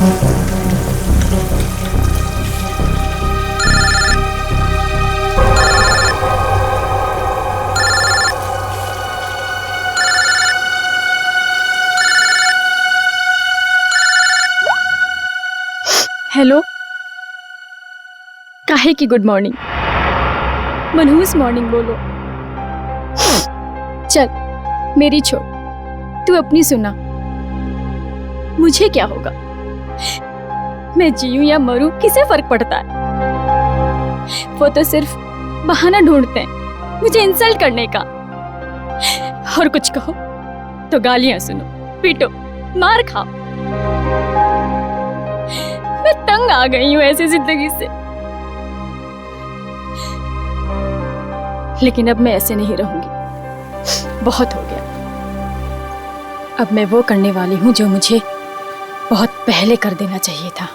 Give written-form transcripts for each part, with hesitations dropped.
Hello, काहे की good morning, मनहूस मॉर्निंग बोलो। चल मेरी छोड़, तू अपनी सुना। मुझे क्या होगा, मैं जीऊं या मरूं किसे फर्क पड़ता है। वो तो सिर्फ बहाना ढूंढते हैं मुझे इंसल्ट करने का। और कुछ कहो तो गालियां सुनो, पीटो, मार खाओ। मैं तंग आ गई हूं ऐसी जिंदगी से। लेकिन अब मैं ऐसे नहीं रहूंगी, बहुत हो गया। अब मैं वो करने वाली हूं जो मुझे बहुत पहले कर देना चाहिए था।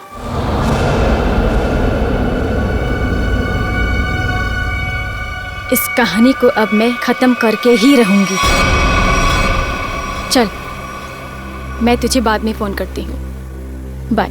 इस कहानी को अब मैं खत्म करके ही रहूंगी। चल, मैं तुझे बाद में फोन करती हूँ। बाय।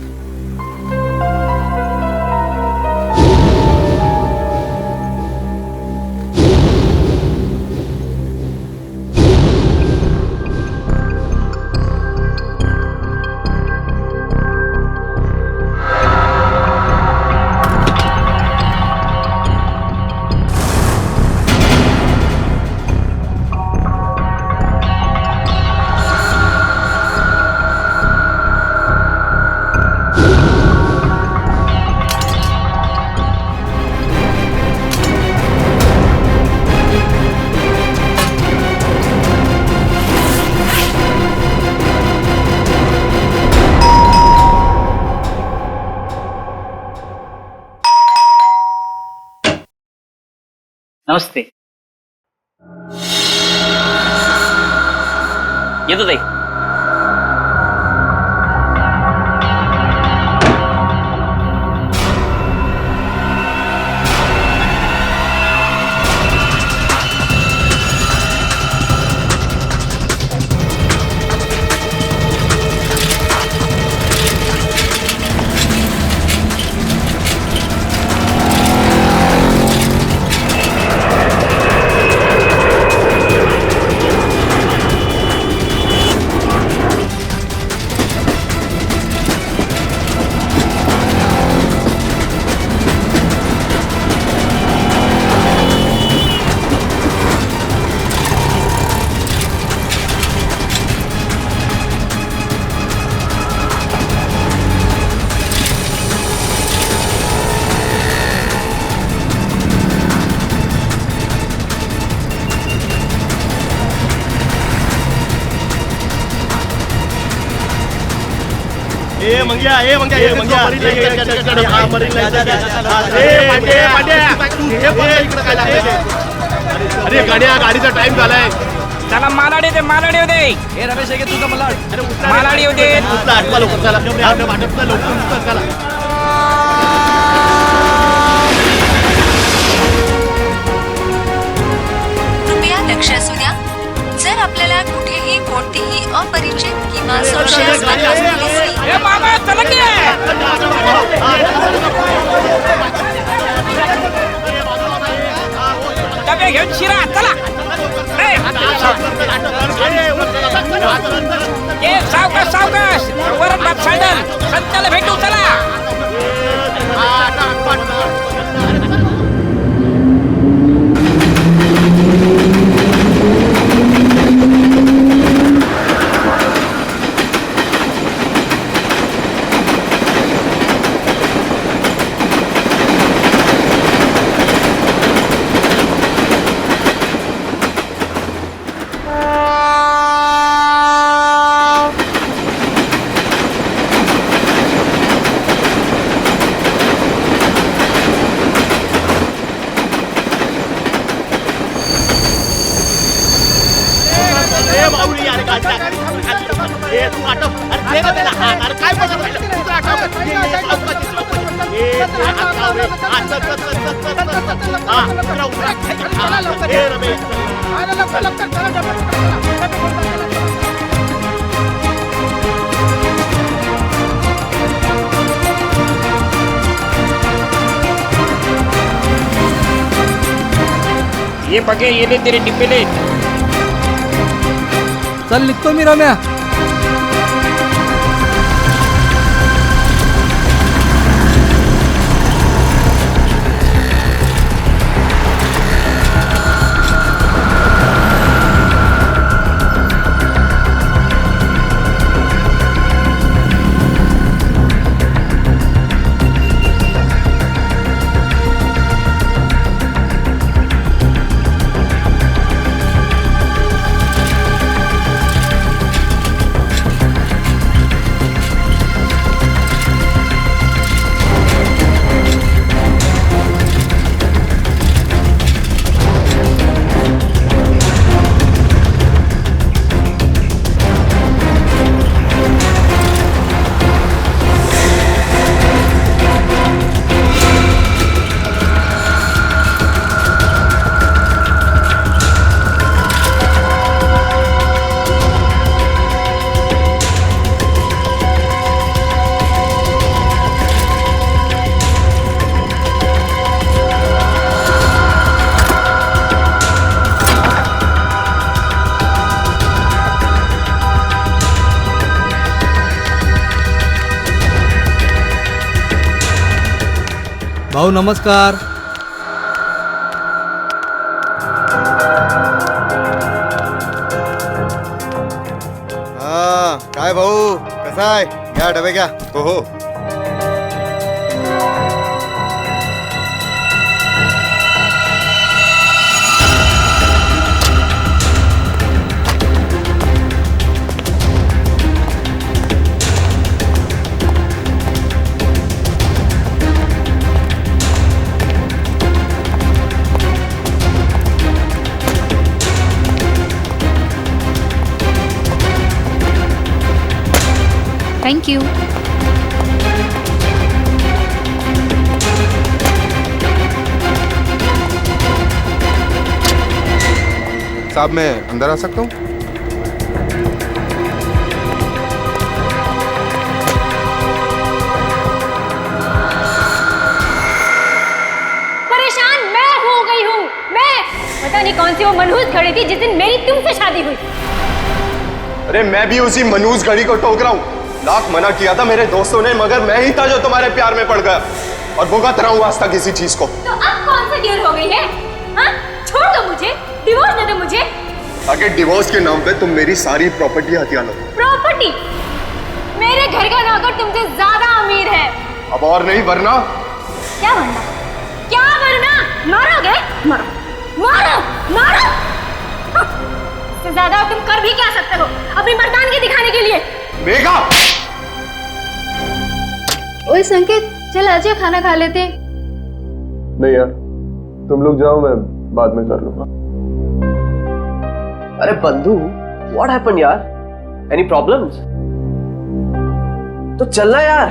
नमस्ते, येतो ताई। ए मंग्या अरे गाडीचा टाइम झालाय। चला मालाडी दे, मालाडी दे। हे रमेश आहे तुझा मला मालाडी दे। आठवा लोक चला वाटप लवकर चला। कृपया लक्ष असू द्या, जर आपल्याला कुठेही कोणतीही अपरिचित किंवा संशयास्पद वस्तू दिसली, ए मामा चला की। डबे घेऊन शिरा चला। ए सावकाश सावकाश, वरच बाप सायडल, संताला भेटू चला। ये बगे ये ले तेरे डिब्बे ले। चल निघतो मी रम्या. भाऊ नमस्कार. हा काय भाऊ कसा आहे? घ्या डबे घ्या. हो हो. Thank you. साहब मैं अंदर आ सकता हूँ? परेशान मैं हो गई हूँ। मैं पता नहीं कौन सी वो मनहूस घड़ी थी जिस दिन मेरी तुमसे शादी हुई। अरे मैं भी उसी मनहूस घड़ी को टोक रहा हूँ। लाख मना किया था मेरे दोस्तों ने, मगर मैं ही था जो तुम्हारे प्यार में पड़ गया और भुगत रहा हूँ आज तक किसी चीज को। तो अब कौन सी देर हो गई है? हाँ? छोड़ दो मुझे, डिवोर्स दे दो मुझे। ताकि डिवोर्स के नाम पे तुम मेरी सारी प्रॉपर्टी हथिया लो। प्रॉपर्टी? मेरे घर का नौकर तुमसे ज्यादा अमीर है। अब और नहीं वरना? क्या वरना? क्या वरना? मारोगे? मारो, मारो, मारो। इससे ज्यादा तुम कर भी क्या सकते हो अपनी मर्दानगी दिखाने के लिए? मेघा! ओए संकेत, चल आजा खाना खा लेते। नहीं यार, तुम लोग जाओ, मैं बाद में कर लूंगा। अरे बंधु, व्हाट हैपेंड यार? Any problems? तो चलना यार,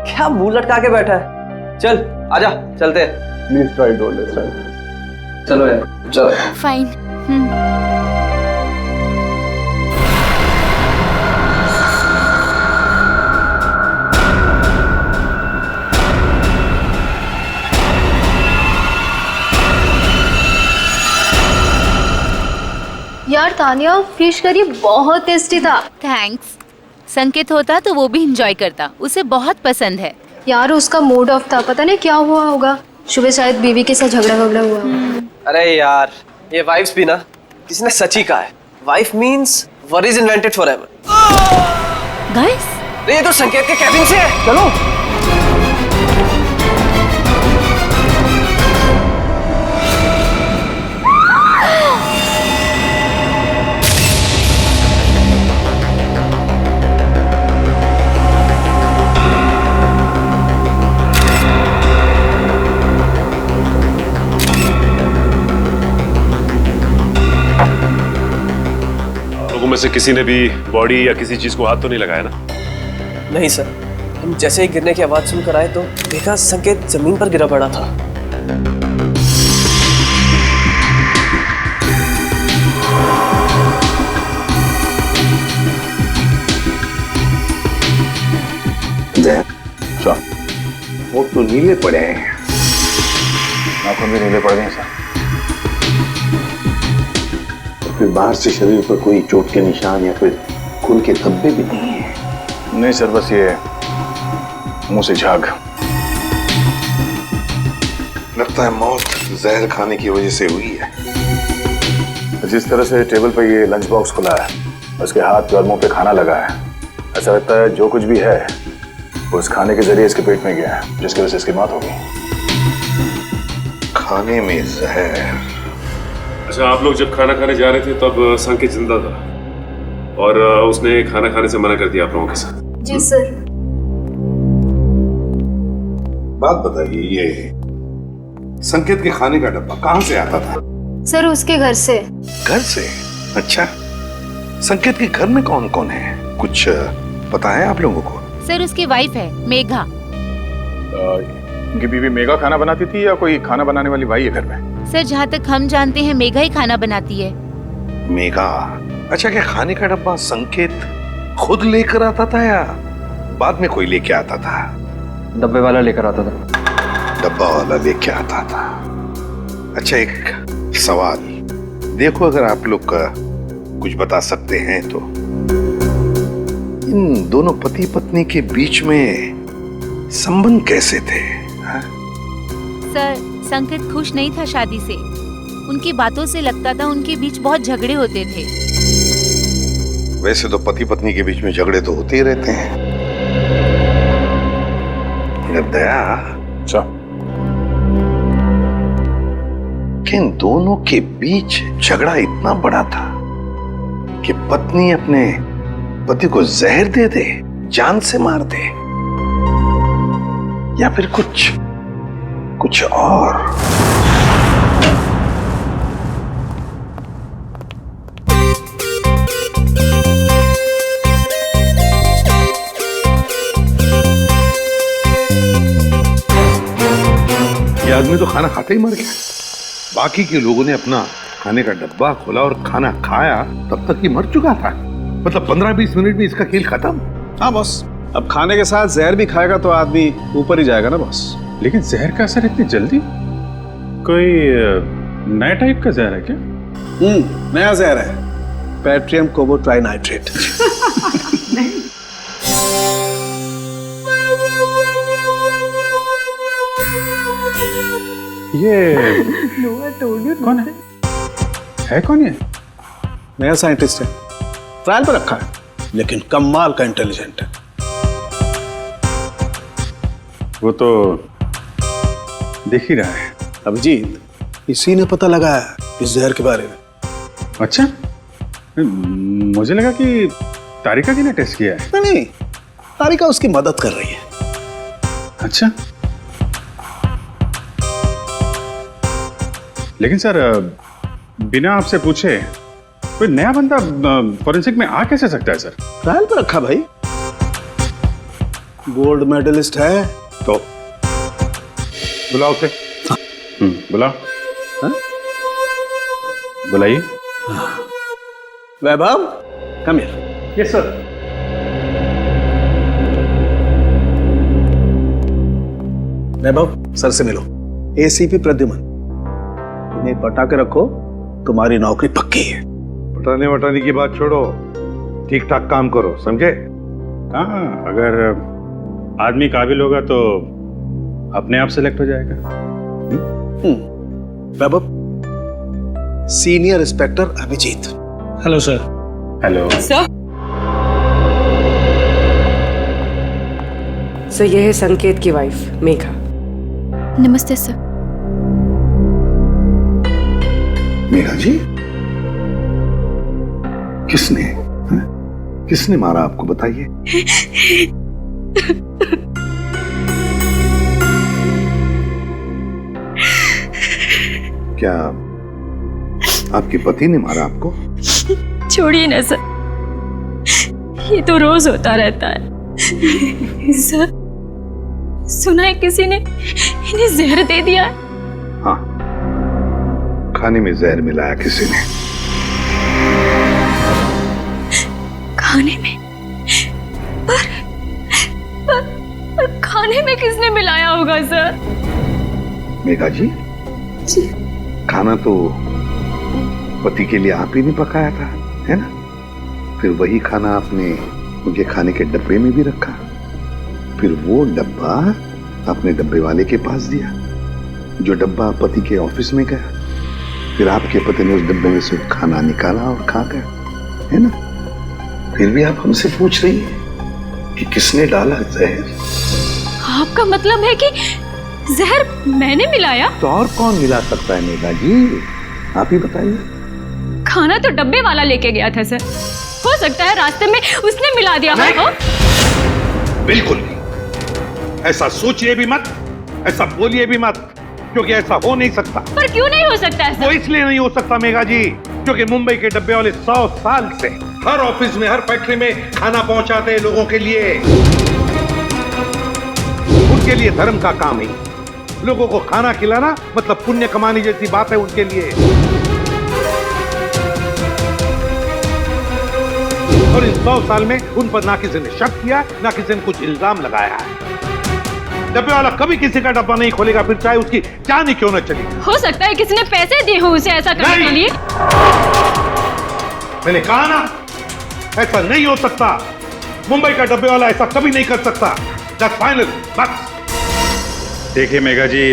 क्या मुंह लटका के बैठा है? चल आजा, चलते हैं। Please try to understand. चलो यार, चलो। फाइन। यार तानिया, फिश करी बहुत टेस्टी था। थैंक्स। संकेत होता तो वो भी एंजॉय करता, उसे बहुत पसंद है। यार उसका मूड ऑफ था, पता नहीं क्या हुआ होगा। सुबह शायद बीवी के साथ झगड़ा वगड़ा हुआ होगा। अरे यार, ये वाइफ्स भी ना, किसी ने सच ही कहा है, wife means worries invented forever. Guys, ये तो संकेत के कैबिन से है, चलो। में से किसी ने भी बॉडी या किसी चीज को हाथ तो नहीं लगाया ना? नहीं सर, हम जैसे ही गिरने की आवाज सुनकर आए तो देखा संकेत जमीन पर गिरा पड़ा था। वो तो नीले पड़े हैं, आंखों में नीले पड़ गए सर। फिर बाहर से शरीर पर कोई चोट के निशान या फिर खून के धब्बे भी नहीं है? नहीं सर, बस ये मुंह से झाग। लगता है मौत जहर खाने की वजह से हुई है। जिस तरह से टेबल पर ये लंच बॉक्स खुला है, उसके हाथ और मुंह पे खाना लगा है, ऐसा लगता है जो कुछ भी है वो उस खाने के जरिए इसके पेट में गया है, जिसकी वजह से इसकी मौत हो गई। खाने में जहर। अच्छा, आप लोग जब खाना खाने जा रहे थे तब संकेत जिंदा था और उसने खाना खाने से मना कर दिया आप लोगों के साथ? जी सर। बात बताइए, ये संकेत के खाने का डब्बा कहाँ से आता था? सर उसके घर से। घर से? अच्छा, संकेत के घर में कौन कौन है, कुछ पता है आप लोगों को? सर उसकी वाइफ है मेघा। उनकी बीवी मेघा खाना बनाती थी या कोई खाना बनाने वाली भाई है घर में? सर जहाँ तक हम जानते हैं मेघा ही खाना बनाती है। मेघा? अच्छा, क्या खाने का डब्बा संकेत खुद लेकर आता था या बाद में कोई लेके आता था? डब्बे वाला लेकर आता था। डब्बा वाला लेके आता था। अच्छा, एक सवाल देखो, अगर आप लोग कुछ बता सकते हैं तो इन दोनों पति पत्नी के बीच में संबंध कैसे थे? हाँ? सर संकेत खुश नहीं था शादी से। उनकी बातों से लगता था उनके बीच बहुत झगड़े होते थे। वैसे तो पति पत्नी के बीच में झगड़े तो होते ही रहते हैं। दया, इन दोनों के बीच झगड़ा इतना बड़ा था कि पत्नी अपने पति को जहर दे दे, जान से मार दे, या फिर कुछ और? ये आदमी तो खाना खाते ही मर गया। बाकी के लोगों ने अपना खाने का डब्बा खोला और खाना खाया, तब तक ये मर चुका था। मतलब 15-20 मिनट में इसका खेल खत्म। हाँ बॉस, अब खाने के साथ जहर भी खाएगा तो आदमी ऊपर ही जाएगा ना बॉस। लेकिन जहर का असर इतनी जल्दी? कोई नया टाइप का जहर है क्या? नया जहर है, पैट्रियम कोबोट्राइनाइट्रेट। ये कौन है कौन ये? नया साइंटिस्ट है, ट्रायल पर रखा है, लेकिन कमाल का इंटेलिजेंट है। वो तो देख ही रहा है। अभिजीत, इसी ने पता लगाया इस जहर के बारे में। अच्छा, मुझे लगा कि तारिका जी ने टेस्ट किया है। नहीं, तारिका उसकी मदद कर रही है। अच्छा, लेकिन सर बिना आपसे पूछे कोई नया बंदा फॉरेंसिक में आ कैसे सकता है सर? ट्रायल पर रखा भाई, गोल्ड मेडलिस्ट है तो। बुलाओ उसे। बुलाओ। बुलाइए। Vaibhav, come here. Yes sir. Vaibhav, sir से मिलो। एसीपी प्रद्युमन, इन्हें पटा के रखो, तुम्हारी नौकरी पक्की है। पटाने वटाने की बात छोड़ो, ठीक ठाक काम करो, समझे? हाँ, अगर आदमी काबिल होगा तो अपने आप सेलेक्ट हो जाएगा। Vaibhav, senior inspector Abhijit. Hello sir. Hello sir. Sir, यह है संकेत की वाइफ मेघा। नमस्ते सर। मेघा जी, किसने मारा आपको, बताइए? क्या आपके पति ने मारा आपको? छोड़िए ना सर, ये तो रोज होता रहता है। सर, सुना है किसी ने इन्हें जहर दे दिया है। हाँ, खाने में जहर मिलाया किसी ने। खाने में? पर खाने में किसने मिलाया होगा सर? मेघा जी, खाना तो पति के लिए आप ही ने पकाया था, है ना? फिर वही खाना आपने उनके खाने के डब्बे में भी रखा, फिर वो डब्बा आपने डब्बे वाले के पास दिया, जो डब्बा पति के ऑफिस में गया, फिर आपके पति ने उस डब्बे में से खाना निकाला और खा गया, है ना? फिर भी आप हमसे पूछ रही हैं कि किसने डाला जहर? आपका मतलब है कि जहर मैंने मिलाया? तो और कौन मिला सकता है मेघा जी, आप ही बताइए। खाना तो डब्बे वाला लेके गया था सर, हो सकता है रास्ते में उसने मिला दिया हो। बिल्कुल नहीं, ऐसा सोचिए भी मत, ऐसा बोलिए भी मत, क्योंकि ऐसा हो नहीं सकता। पर क्यों नहीं हो सकता है सर? वो इसलिए नहीं हो सकता मेघा जी, क्योंकि मुंबई के डब्बे वाले 100 साल से हर ऑफिस में, हर फैक्ट्री में खाना पहुंचाते हैं लोगों के लिए। उनके लिए धर्म का काम ही, लोगों को खाना खिलाना मतलब पुण्य कमाने जैसी बात है उनके लिए। और इन 100 साल में उन पर ना किसी ने शक किया, ना किसी ने कुछ इल्जाम लगाया है। डब्बे वाला कभी किसी का डब्बा नहीं खोलेगा, फिर चाहे उसकी जान ही क्यों न चली। हो सकता है किसी ने पैसे दिए हो उसे ऐसा करने के लिए। मैंने कहा ना, ऐसा नहीं हो सकता। मुंबई का डब्बे वाला ऐसा कभी नहीं कर सकता। दैट्स फाइनल, बस। देखिए मेघा जी,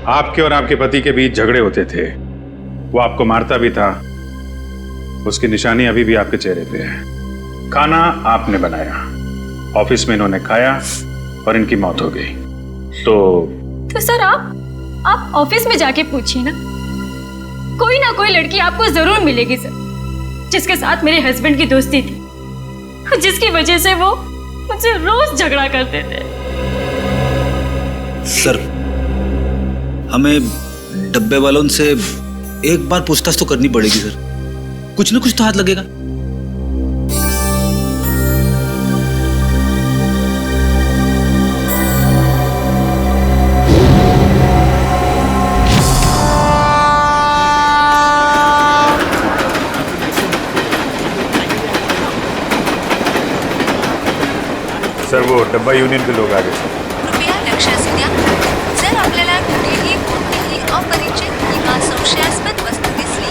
आपके और आपके पति के बीच झगड़े होते थे, वो आपको मारता भी था, उसकी निशानी अभी भी आपके चेहरे पे है। खाना आपने बनाया, ऑफिस में इन्होंने खाया और इनकी मौत हो गई। तो सर आप ऑफिस में जाके पूछिए ना, कोई ना कोई लड़की आपको जरूर मिलेगी सर, जिसके साथ मेरे हस्बैंड की दोस्ती थी, जिसकी वजह से वो मुझसे रोज झगड़ा करते थे। सर, हमें डब्बे वालों से एक बार पूछताछ तो करनी पड़ेगी सर, कुछ ना कुछ तो हाथ लगेगा। सर, वो डब्बा यूनियन के लोग आ गए सर। कृपया लक्ष असू द्या. जर आपल्याला कुठेही कोणतीही अपरिचित किंवा संशयास्पद वस्तू दिसली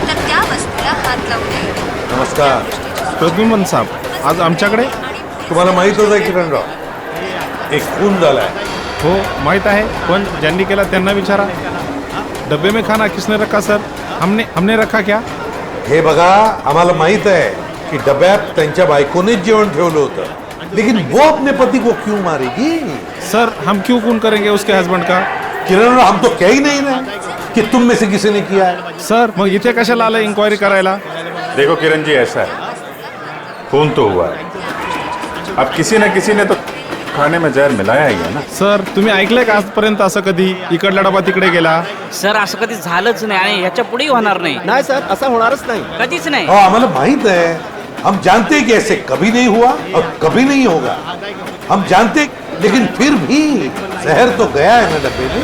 तर त्या वस्तूला हात लावू नये. नमस्कार प्रद्युमन साहेब, आज आमच्याकडे तुम्हाला माहित होतं किरणराव, एक खून झालाय. हो माहित आहे, पण ज्यांनी केला त्यांना विचारा. डब्बे में खाना किसने रखा सर? हमने रखा क्या? हे बघा, आम्हाला माहित आहे की डब्यात त्यांच्या बायकोनेच जेवण ठेवलं होतं, लेकिन वो अपने पति को क्यों मारेगी? सर, हम क्यों खून करेंगे उसके हस्बैंड का? किरण, हम तो कह ही नहीं रहे कि तुम में से किसी ने किया है. सर, मग इथे कशाला आलं इंक्वायरी करायला? देखो किरण जी, ऐसा है, खून तो हुआ है, अब किसी न किसी ने तो खाने में जहर मिलाया ही है ना. सर, तुम्ही ऐकलंय का आजपर्यंत असं कधी इकडला डबा तिकडे गेला? सर, असं कधी झालंच नाही आणि ह्याच्या पुढेही होणार नाही. नाही सर, असं होणारच नाही, कधीच नाही. हमारा माहित है, हम जानते हैं कि ऐसे कभी नहीं हुआ और कभी नहीं होगा. हम जानते, लेकिन फिर भी जहर तो गया है ना डब्बे में.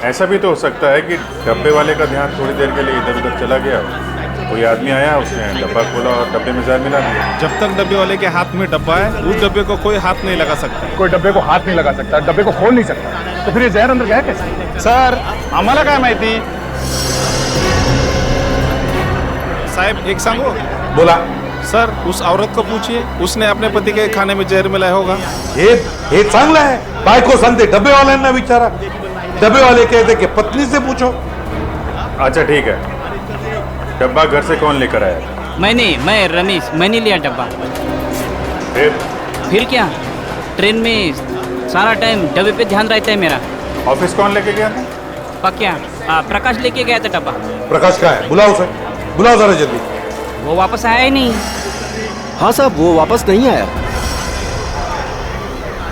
ऐसा भी तो हो सकता है कि डब्बे वाले का ध्यान थोड़ी देर के लिए इधर उधर चला गया, कोई आदमी आया, उसने डब्बा खोला और डब्बे में जहर मिला दिया. जब तक डब्बे वाले के हाथ में डब्बा है, उस डब्बे को कोई हाथ नहीं लगा सकता. कोई डब्बे को हाथ नहीं लगा सकता, डब्बे को खोल नहीं सकता, तो फिर ये जहर अंदर गया कैसे? सर, आम्हाला काय माहिती. साहब, एक सांगो. बोला. सर, उस औरत को पूछिए, उसने अपने पति के खाने में जहर मिलाया होगा. हे चांगलं आहे, बायको सांगते डब्बे वाल्यांना विचारा, डब्बे वाले कहते कि पत्नी से पूछो. अच्छा ठीक है, डब्बा घर से कौन लेकर आया? मैं रमेश, मैंने लिया डब्बा. फिर क्या, ट्रेन में सारा टाइम डब्बे पे ध्यान रहता है मेरा. ऑफिस कौन लेके गया था? पक्या प्रकाश लेके गया था डब्बा. प्रकाश का है? बुलाओ उसे, बुलाओ जरा जल्दी. वो वापस आया ही नहीं. हाँ साहब, वो वापस नहीं आया.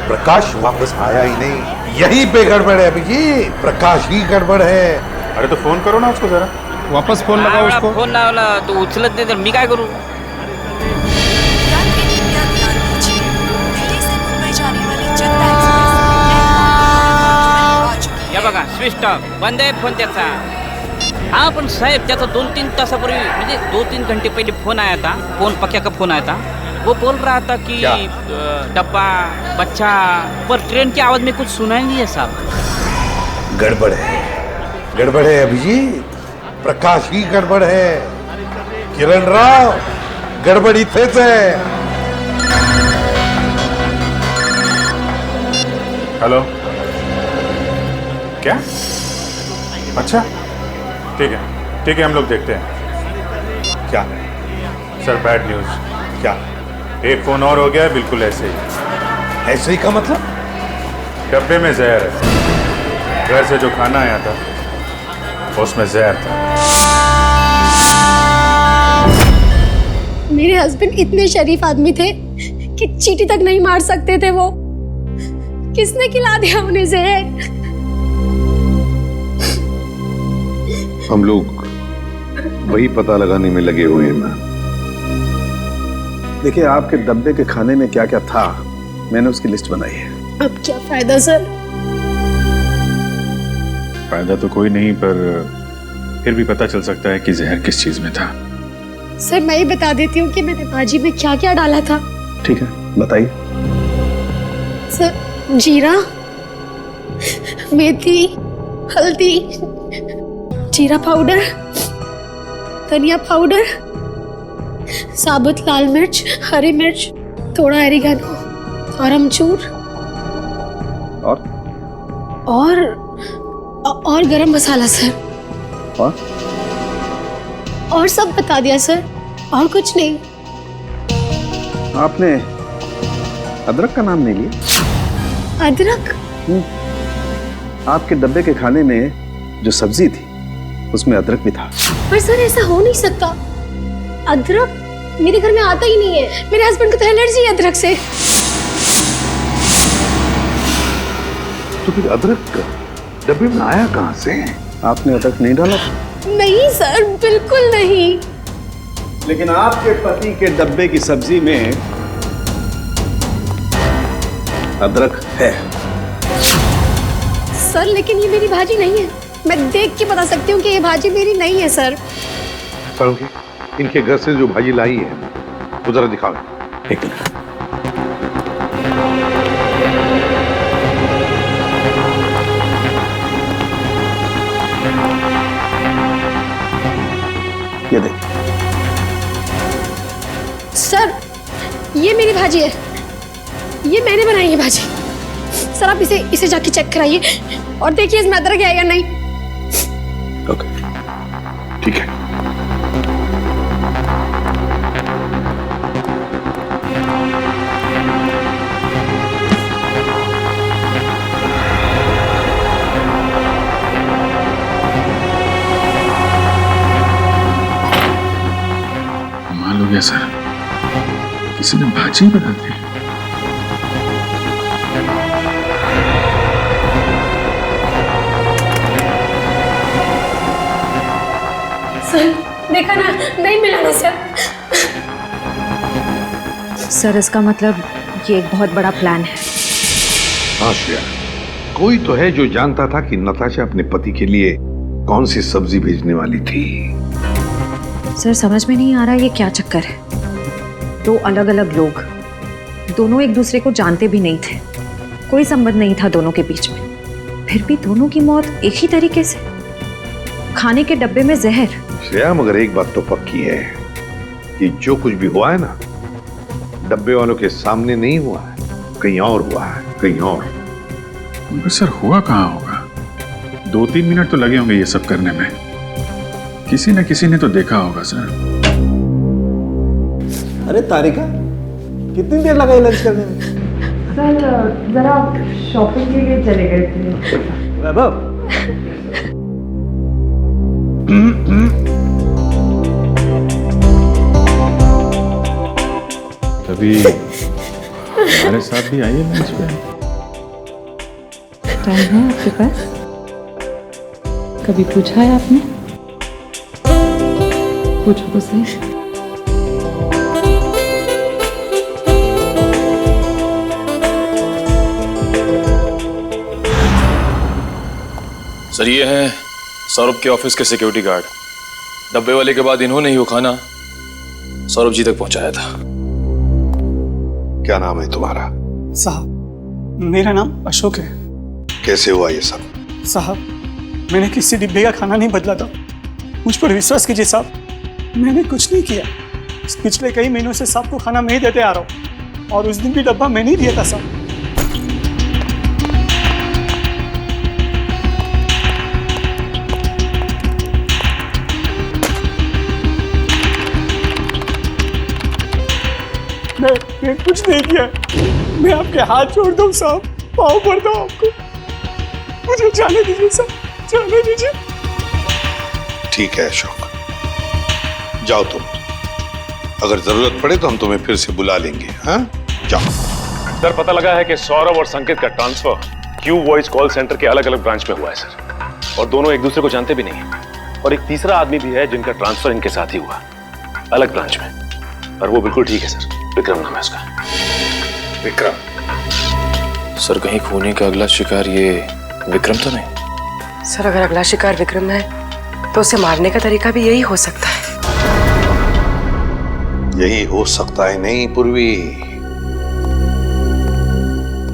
प्रकाश वापस आया ही नहीं, यही पे गड़बड़ है अभिजीत, प्रकाश ही गड़बड़ है. अरे तो फोन करो ना उसको जरा. वापस फोन लगाओ उसको. फोन लावला तो उचलत नाही, तर मी काय करू? या बघा, स्विच ऑफ, बंद आहे फोन त्याचा. हाँ पण साहेब, त्याचा 2-3 तासापूर्वी, म्हणजे 2-3 घंटे पहले फोन आया था, पक्या का फोन आया था. वो बोल रहा था कि डब्बा, बच्चा, पर ट्रेन की आवाज में कुछ सुनाई नहीं है साहब. गड़बड़ है, गड़बड़ है अभिजीत, प्रकाश की गड़बड़ है। किरण राव, गड़बड़ इथेच है। हेलो, क्या? अच्छा, ठीक है, हम लोग देखते हैं। क्या सर, बैड न्यूज। क्या? एक फोन और हो गया है, बिल्कुल ऐसे ही। ऐसे ही का मतलब? डब्बे में जहर है। घर से जो खाना आया था उसमें जहर था। मेरे हस्बैंड इतने शरीफ आदमी थे कि चींटी तक नहीं मार सकते थे वो। किसने खिला दिया उन्हें जहर? हम लोग वही पता लगाने में लगे हुए हैं ना। देखिए, आपके डब्बे के खाने में क्या क्या था, मैंने उसकी लिस्ट बनाई है। अब क्या फायदा सर? फायदा तो कोई नहीं, पर फिर भी पता चल सकता है कि जहर किस चीज में था। सर मैं ही बता देती हूँ कि मैंने भाजी में क्या क्या डाला था। ठीक है, बताइए। सर, जीरा, मेथी, हल्दी, जीरा पाउडर, धनिया पाउडर, साबुत लाल मिर्च, हरी मिर्च, थोड़ा ऑरिगेनो और अमचूर और गरम मसाला सर। और सब बता दिया सर, और कुछ नहीं। आपने अदरक का नाम नहीं लिया? अदरक? आपके डब्बे के खाने में जो सब्जी थी उसमें अदरक भी था। पर सर ऐसा हो नहीं सकता। अदरक मेरे घर में आता ही नहीं है। मेरे हस्बैंड को तो एलर्जी है अदरक से। तो फिर अदरक डब्बे में आया कहां से? आपने अदरक नहीं डाला? नहीं सर, बिल्कुल नहीं। लेकिन आपके पति के डब्बे की सब्जी में अदरक है। सर लेकिन ये मेरी भाजी नहीं है। मैं देख के बता सकती हूँ कि ये भाजी मेरी नहीं है सर। सर, इनके घर से जो भाजी लाई है वो जरा दिखाओ। एक मिनट। ये देखिए। सर ये मेरी भाजी है, ये मैंने बनाई है भाजी। सर आप इसे जाके चेक कराइए और देखिए इसमें अदरक है या नहीं। ओके, ठीक है। कमाल हो गया सर, किसी ने भाजी बना दी। सर देखा ना, नहीं मिला ना सर। सर इसका मतलब ये एक बहुत बड़ा प्लान है। हाँ श्रेया, कोई तो है जो जानता था कि नताशा अपने पति के लिए कौन सी सब्जी भेजने वाली थी। सर समझ में नहीं आ रहा ये क्या चक्कर है। दो अलग अलग लोग, दोनों एक दूसरे को जानते भी नहीं थे, कोई संबंध नहीं था दोनों के बीच में, फिर भी दोनों की मौत एक ही तरीके से, खाने के डब्बे में जहर। श्रेया, मगर एक बात तो पक्की है कि जो कुछ भी हुआ है ना, डब्बे वालों के सामने नहीं हुआ है, कहीं और हुआ है, कहीं और। मगर सर हुआ कहाँ होगा? 2-3 मिनट तो लगे होंगे ये सब करने में। किसी न किसी ने तो देखा होगा सर। अरे तारिका, कितनी देर लगाई लंच करने में? सर जरा शॉपिंग के लिए चले गए थे। वैभव, कभी हमारे साथ भी आइए लंच पे। टाइम है आपके पास? कभी पूछा है आपने? पूछो तो सही। सर ये हैं सौरभ के ऑफिस के सिक्योरिटी गार्ड। डब्बे वाले के बाद इन्होंने ही वो खाना सौरभ जी तक पहुंचाया था। क्या नाम है तुम्हारा? साहब मेरा नाम अशोक है। कैसे हुआ ये सब? साहब मैंने किसी डिब्बे का खाना नहीं बदला था। मुझ पर विश्वास कीजिए साहब, मैंने कुछ नहीं किया। पिछले कई महीनों से साहब को खाना मैं ही देते आ रहा हूँ और उस दिन भी डब्बा मैंने ही दिया था साहब। मैं कुछ नहीं किया। मैं आपके हाथ जोड़ता हूँ साहब, पाँव पड़ता हूँ आपको, मुझे जाने दीजिए साहब, जाने दीजिए। ठीक है अशोक, जाओ तुम। अगर जरूरत पड़े तो हम तुम्हें फिर से बुला लेंगे। हाँ, जाओ। सर, पता लगा है कि सौरभ और संकेत का transfer Q voice call centre के अलग अलग ब्रांच में हुआ है सर, और दोनों एक दूसरे को जानते भी नहीं। और एक तीसरा आदमी भी है जिनका ट्रांसफर इनके साथ ही हुआ, अलग ब्रांच में, और वो बिल्कुल ठीक है सर। विक्रम नाम है उसका। विक्रम? सर, कहीं खूनी का अगला शिकार ये विक्रम तो नहीं? सर, अगर अगला शिकार विक्रम है तो उसे मारने का तरीका भी यही हो सकता है। यही हो सकता है नहीं पूर्वी,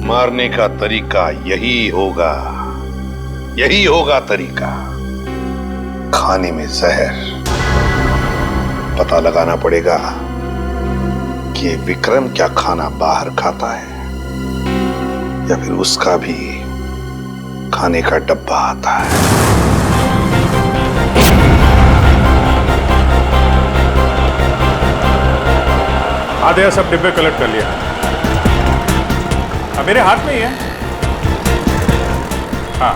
मारने का तरीका यही होगा, यही होगा तरीका। खाने में जहर। पता लगाना पड़ेगा कि विक्रम क्या खाना बाहर खाता है या फिर उसका भी खाने का डब्बा आता है। आधे सब डिब्बे कलेक्ट कर लिया। अब मेरे हाथ में ही है। हाँ,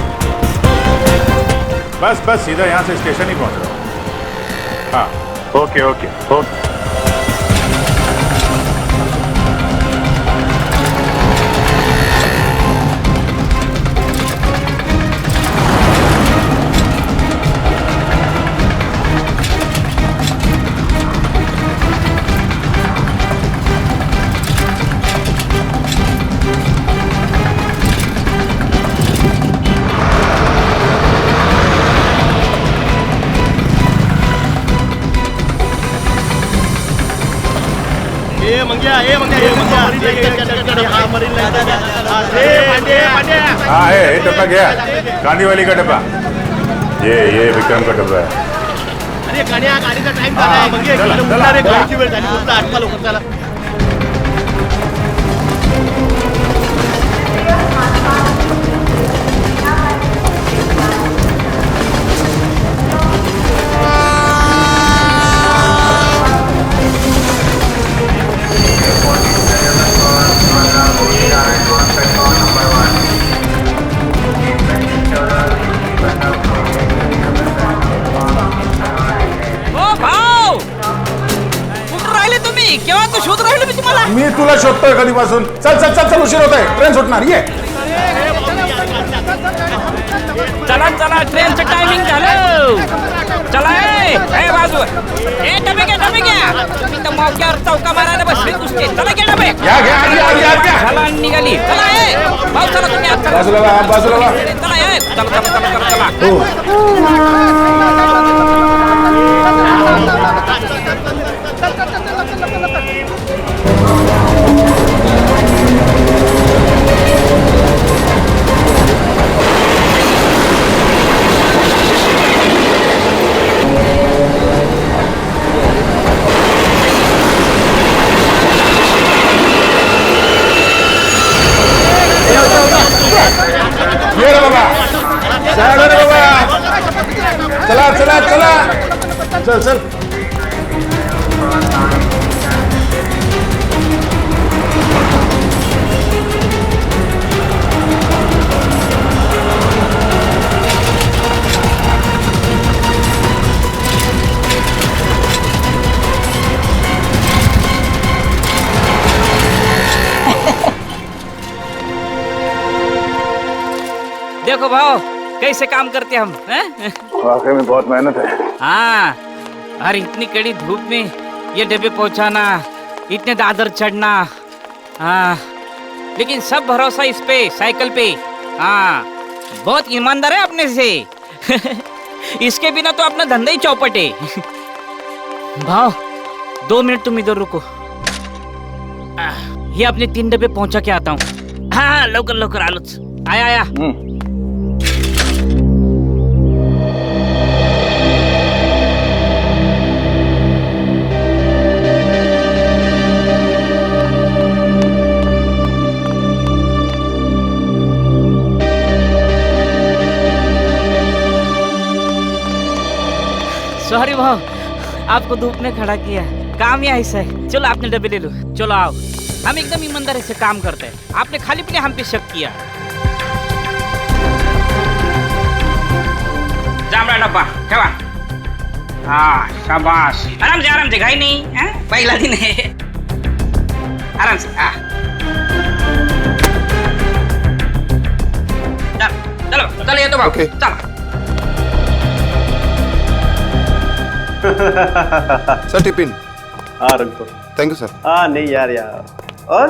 बस सीधा यहां से स्टेशन ही पहुंच रहा हूं। हाँ, ओके ओके ओके। हाँ है, डब्बा गया, गांधी वाली का डब्बा। ये विक्रम का डब्बा है। अरे गाड़ी का टाइम झाला आहे, म्हणजे उन्हाळी गाडीची वेळ झाली, उठला आठवा लोक चला। मी तुला शोधतोय कधीपासून। चल चल चल चल, उशीर होत आहे, ट्रेन सुटणार। ये चला चला, ट्रेनचं टायमिंग झालं। चला ए बाजू, ए डबे घ्या। तुम्ही तर मौक्यावर चौका मारायला बसले नुसते। चला घ्या डबे, चला निघाली। चला ए भाऊ, चला तुम्ही आता बाजूला चला ए, चला। चल चल। देखो भाव, कैसे काम करते हम हैं? वाकई में बहुत मेहनत है। हाँ, और इतनी कड़ी धूप में ये डब्बे पहुंचाना, इतने दादर चढ़ना। हाँ, लेकिन सब भरोसा इस पे, साइकिल पे। हाँ, बहुत ईमानदार है अपने से। इसके बिना तो अपना धंधा ही चौपट है। भाव, 2 मिनट तुम इधर रुको। ये अपने 3 डब्बे पहुंचा के आता हूँ। हाँ, लवकर लवकर आलोच। आया। आपको धूप में खड़ा किया, काम ही ऐसा है। चलो आपने डब्बे ले लो, चलो आओ। हम एकदम ईमानदारी से काम करते हैं, आपने खाली पीने हम पे शक किया। जामड़ा डब्बा ठेवा। हाँ शाबाश, आराम से घाई नहीं है, पहला दिन है, आराम से। चलो चलो ये तो बाबू चलो। Sir tiffin. हाँ रख दो। Thank you sir. हाँ नहीं यार और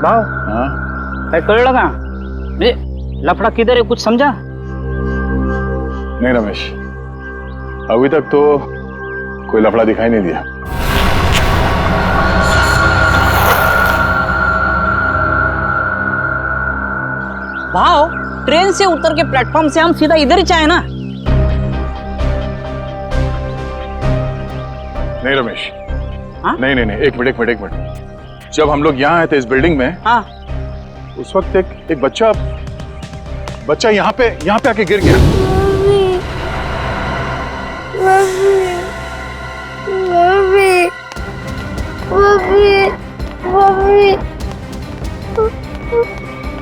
भाव काय कळलं का? म्हणजे लफड़ा किधर है कुछ समझा? नहीं रमेश, अभी तक तो कोई लफड़ा दिखाई नहीं दिया। भाव ट्रेन से उतर के प्लेटफॉर्म से हम सीधा इधर ही चाहे ना। नहीं रमेश, नहीं नहीं नहीं, एक मिनट। जब हम लोग यहाँ आए थे इस बिल्डिंग में, उस वक्त एक बच्चा यहाँ पे आके गिर गया।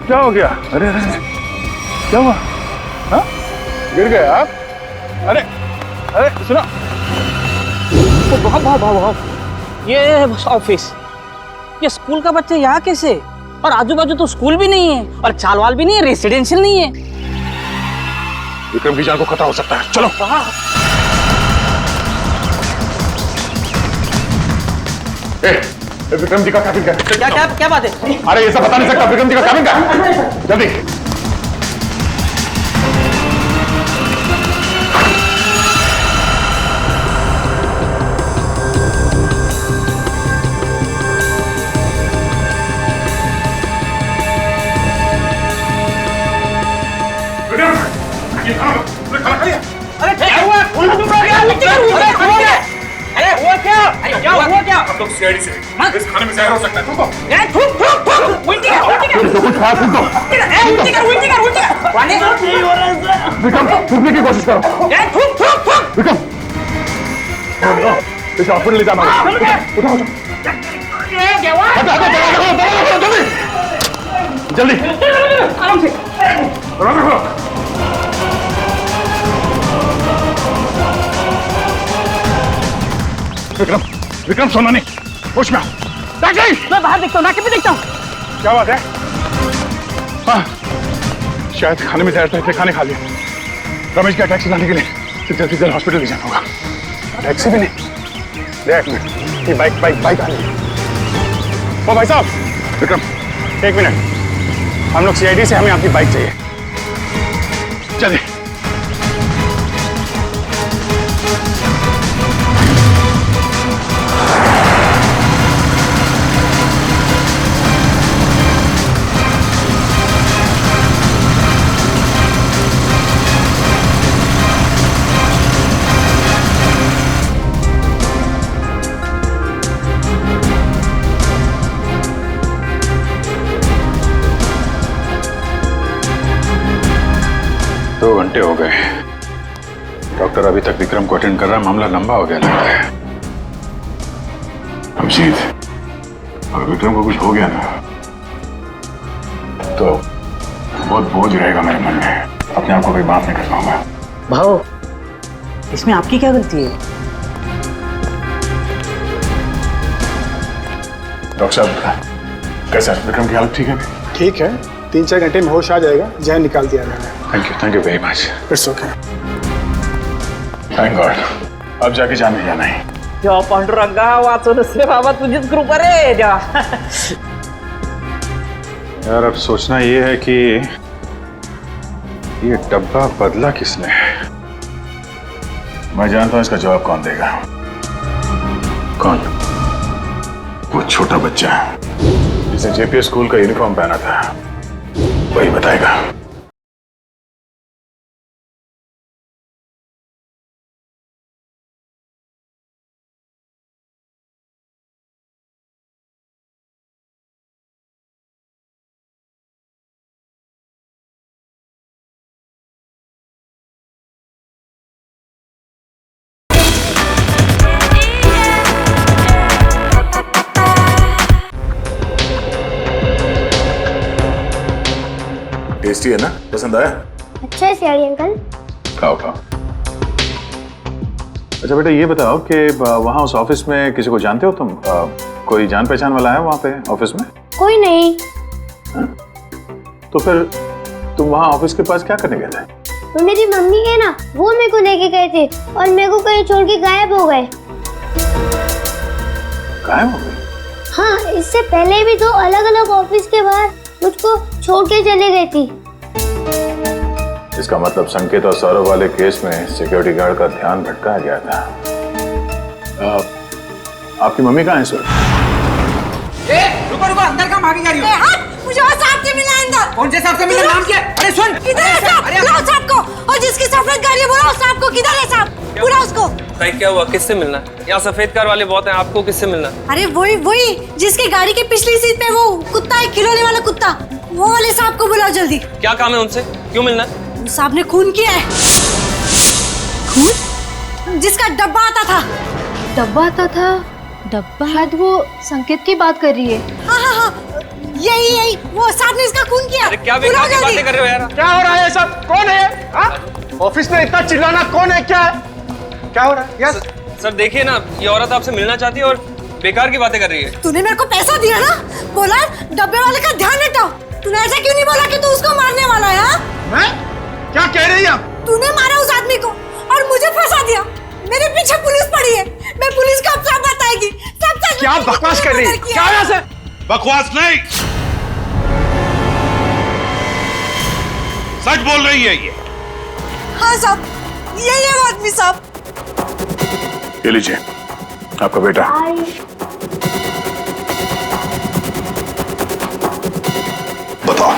क्या हो गया? अरे क्या हुआ? हाँ? गिर गए आप? अरे सुनो। भाव ये ऑफिस, ये स्कूल का बच्चा यहाँ कैसे? और आजू बाजू तो स्कूल भी नहीं है और चालवाल भी नहीं है, रेसिडेंशियल नहीं है। विक्रम की जान को खतरा हो सकता है, चलो। विक्रम जी का कैबिन का क्या बात है? अरे ये सब बता नहीं सकता। विक्रम जी का कैबिन का जल्दी। अरे क्या हुआ? अरे हुआ क्या? हम लोग सीआईडी से इस खाने में जहर हो सकता है। तुमको उल्टी कर। विक्रम थूकने की कोशिश करो। विक्रम इसे हॉस्पिटल ले जाना। उठाओ जल्दी आराम से। विक्रम सोना नहीं, होश में आओ। मैं बाहर देखता हूँ, नाके पे देखता हूँ। क्या बात है? हाँ शायद खाने में जहर था, इसलिए खाने खा लिया। रमेश का टैक्सी लाने के लिए जल्दी से हॉस्पिटल ले जाना होगा। टैक्सी भी नहीं, एक मिनट, ये बाइक आ रही है। ओ भाई साहब, विक्रम एक मिनट, हम लोग सीआईडी से, हमें आपकी बाइक चाहिए। चलिए। घंटे हो गए, डॉक्टर अभी तक विक्रम को अटेंड कर रहा है। मामला लंबा हो गया लगता है। अभिजीत, अगर विक्रम को कुछ हो गया ना तो बहुत बोझ रहेगा मेरे मन में। अपने आप को कभी माफ नहीं कर पाऊंगा। भाव इसमें आपकी क्या गलती है? डॉक्टर साहब कैसा है? विक्रम की हालत ठीक है? ठीक है, 3-4 घंटे में होश आ जाएगा, जहर निकाल दिया मैंने। Thank you very much. It's okay. Thank God, अब जाके जाने जाना है। देवा पांडुरंगा वाचवलं से बाबा, तुझीच कृपा रे देवा। यार अब सोचना ये है कि ये डब्बा बदला किसने? मैं जानता हूं इसका जवाब कौन देगा। कौन? वो छोटा बच्चा जिसने जेपीएस स्कूल का यूनिफॉर्म पहना था, वही बताएगा। टेस्टी है ना? पसंद आया? अच्छा है सियाड़ी अंकल। खाओ खाओ। अच्छा बेटा ये बताओ कि वहाँ उस ऑफिस में किसी को जानते हो तुम? कोई जान पहचान वाला है वहाँ पे ऑफिस में? कोई नहीं। तो फिर तुम वहाँ ऑफिस के पास क्या करने गए थे? तो मेरी मम्मी है ना, वो मेरे को लेके गए थे और मेरे को कहीं छोड़ के गायब हो गए। गायब हो गए? हाँ, इससे पहले भी 2 अलग-अलग ऑफिस के बाहर मुझको छोड़ के चले गई थी। इसका मतलब संकेत और सौरभ वाले केस में सिक्योरिटी गार्ड का ध्यान भटकाया गया था। आपकी मम्मी कहाँ है सर? रुको रुको, अंदर कहाँ भागी जा रही हो? मुझे और साहब से मिलना है अंदर। कौन से साहब से मिलना? नाम क्या? अरे सुन, किधर है साहब? बुलाओ साहब को। और जिसकी सफेद गाड़ी है बुलाओ साहब को। किधर है साहब? बुलाओ उसको। भाई क्या हुआ? किससे मिलना? यहाँ सफेद कार वाले बहुत हैं, आपको किससे मिलना? अरे वही जिसकी गाड़ी के पिछली सीट पे वो कुत्ता है, खिलौने वाला कुत्ता, वो वाले साहब को बुलाओ जल्दी। क्या काम है उनसे? क्यों मिलना? साहब ने खून किया है। खून? जिसका डब्बा आता था। डब्बा आता था? डब्बा? शायद वो संकेत की बात कर रही है। हाँ, यही वो साहब ने इसका खून किया। अरे क्या बेकार की बातें कर रहे हो यार? क्या हो रहा है सब? कौन है? ऑफिस में इतना चिल्लाना कौन है? क्या है? क्या हो रहा है? यस सर देखिए ना, ये औरत आपसे मिलना चाहती है और बेकार की बातें कर रही है। तूने मेरे को पैसा दिया ना, बोला डब्बे वाले का ध्यान हटाओ। तूने ऐसा क्यों नहीं बोला कि तू उसको मारने वाला है? मैं? क्या कह रही है? तूने मारा उस आदमी को और मुझे फंसा दिया। मेरे पीछे पुलिस पड़ी है, मैं पुलिस को अब सब बताएगी। सब सच। क्या बकवास कर रही है? क्या है ऐसे? बकवास नहीं, सच बोल रही है ये। हाँ साहब, यही है वो आदमी साहब। ये लीजिए आपका बेटा। बताओ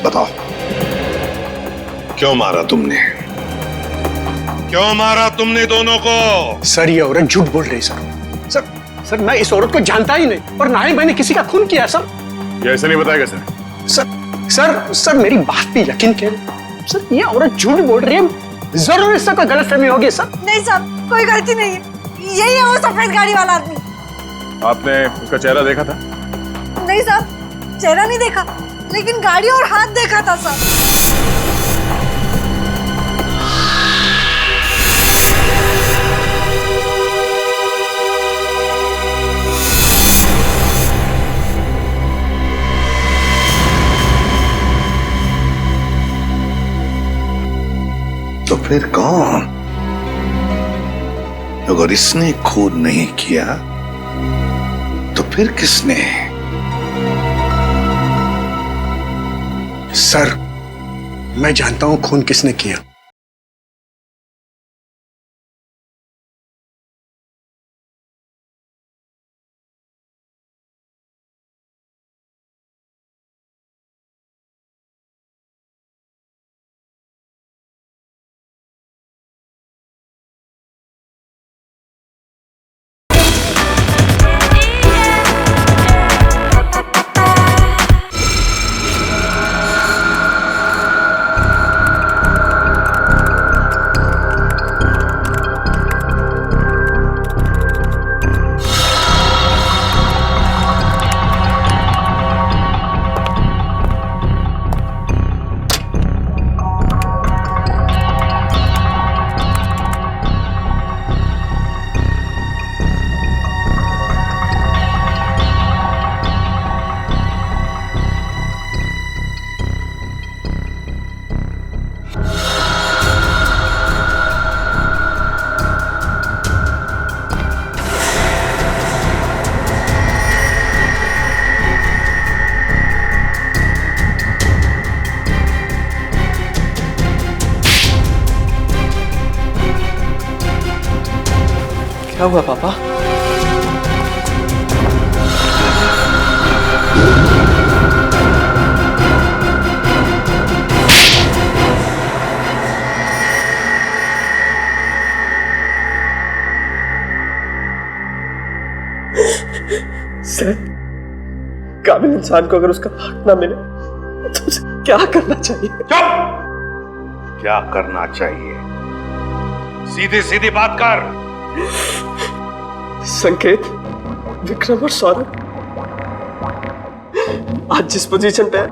बताओ, क्यों मारा तुमने? क्यों मारा तुमने दोनों को? सर ये औरत झूठ बोल रही है सर। सर मैं इस औरत को जानता ही नहीं और ना ही मैंने किसी का खून किया सर। ये ऐसे नहीं बताएगा सर। सर मेरी बात पे यकीन करें सर, ये औरत झूठ बोल रही है। जरूर इससे कोई गलतफहमी होगी सर। नहीं साहब, कोई गलती नहीं है, यही है वो सफेद गाड़ी वाला आदमी। आपने उसका चेहरा देखा था? नहीं साहब, चेहरा नहीं देखा, लेकिन गाड़ी और हाथ देखा था साहब। तो फिर कौन? अगर इसने खून नहीं किया तो फिर किसने? सर मैं जानता हूं खून किसने किया। क्या हुआ पापा? सर काबिल इंसान को अगर उसका हक ना मिले तो उसे क्या करना चाहिए? क्या करना चाहिए? सीधी सीधी बात कर। संकेत, विक्रम और सौरभ आज जिस पोजीशन पे है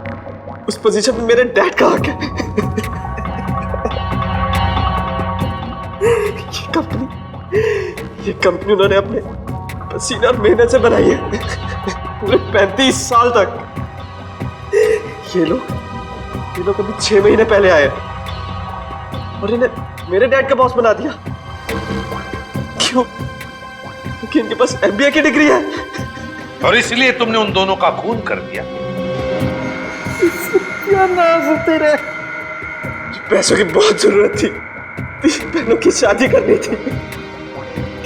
उस पोजीशन पे मेरे डैड का हक है। ये कंपनी उन्होंने अपने पसीना और मेहनत से बनाई है पूरे 35 साल तक। ये लोग अभी 6 महीने पहले आए और इन्हें मेरे डैड का बॉस बना दिया। क्यों? क्योंकि इनके पास MBA की डिग्री है और इसलिए तुमने उन दोनों का खून कर दिया। क्या नाज तेरे। पैसों की बहुत जरूरत थी, 3 बहनों की शादी करनी थी।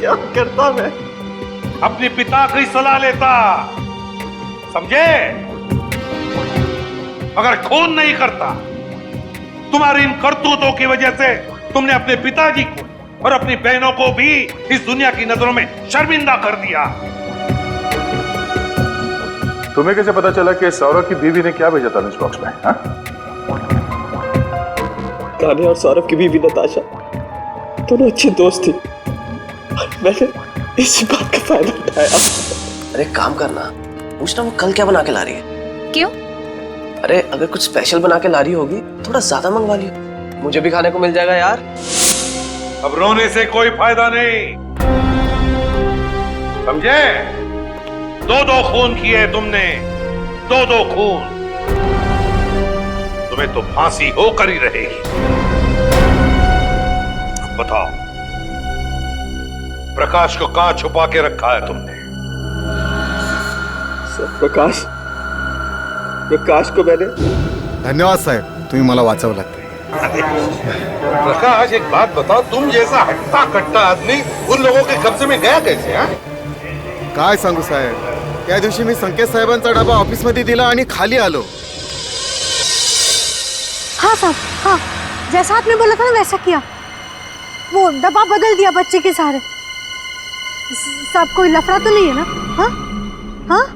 क्या करता मैं? अपने पिता की सलाह लेता, समझे? अगर खून नहीं करता, तुम्हारी इन करतूतों की वजह से तुमने अपने पिताजी को और अपनी बहनों को भी इस दुनिया की नजरों में शर्मिंदा कर दिया। तुम्हें कैसे पता चला कि सौरभ की बीवी ने क्या भेजा था लंच बॉक्स में? हाँ? कान्हा और सौरभ की बीवी नताशा दोनों अच्छी दोस्त थी। मैंने इसी बात का फायदा उठाया। अरे काम करना, पूछना वो कल क्या बना के ला रही है। क्यों? अरे अगर कुछ स्पेशल बना के ला रही होगी थोड़ा ज्यादा मंगवा लियो, मुझे भी खाने को मिल जाएगा यार। अब रोने से कोई फायदा नहीं, समझे? 2 खून किए तुमने, 2 खून। तुम्हें तो फांसी होकर ही रहेगी। बताओ, प्रकाश को कहां छुपा के रखा है तुमने? प्रकाश को मैंने। धन्यवाद साहेब, तुम्ही मला वाचवलात। प्रकाश एक बात बताओ, तुम जैसा हट्टा कट्टा आदमी उन लोगों के कब्जे में गया कैसे? काय सांगू साहेब, त्या दिवशी मी संकेत साहेबांचा डबा ऑफिस मध्ये दिला आणि खाली आलो। हाँ साहब, हाँ जैसा आपने बोला था ना वैसा किया। वो डब्बा बदल दिया बच्चे के सहारे। साहब कोई लफड़ा तो नहीं है ना? हाँ हाँ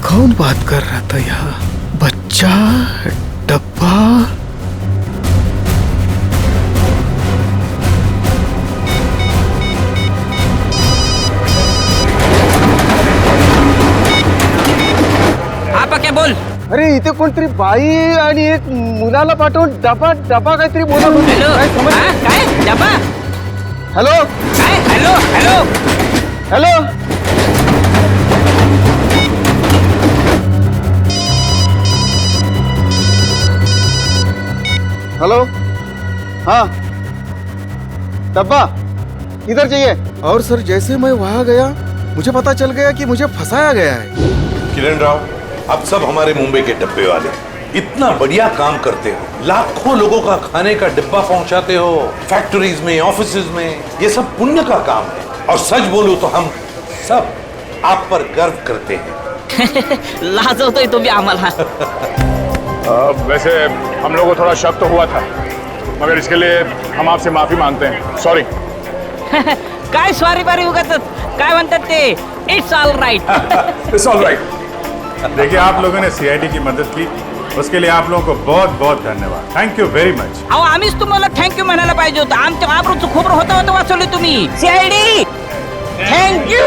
कौन बात कर रहा था यहाँ? बच्चा, डब्बा। आपा क्या बोल? अरे इथे कोणतरी बाई आणि एक मुलाला पाठवून डबा डबा काहीतरी बोलत होते। काय डबा? हॅलो काय? हॅलो हॅलो हॅलो हेलो, हाँ डब्बा किधर चाहिए? और सर जैसे मैं वहां गया मुझे पता चल गया कि मुझे फंसाया गया है। किरण राव, आप सब हमारे मुंबई के डब्बे वाले इतना बढ़िया काम करते हो, लाखों लोगों का खाने का डिब्बा पहुंचाते हो, फैक्ट्रीज में, ऑफिसेज में। ये सब पुण्य का काम है और सच बोलूं तो हम सब आप पर गर्व करते हैं। लाजवतोय तुम्ही आम्हाला। वैसे हम लोगों को थोड़ा शक तो हुआ था, मगर इसके लिए हम आपसे माफी मांगते हैं। सॉरी। काय सॉरी बारी उगाच काय म्हणतात ते? It's all right. It's all right. देखिए, आप लोगों ने सीआईडी की मदद की, उसके लिए आप लोगों को बहुत बहुत धन्यवाद। Thank you very much. अहो आम्हीच तुम्हाला थँक्यू म्हणायला पाहिजे होतं। आमच्या आबरूचं खोबरं होता वाचवलं तुम्ही। CID thank you.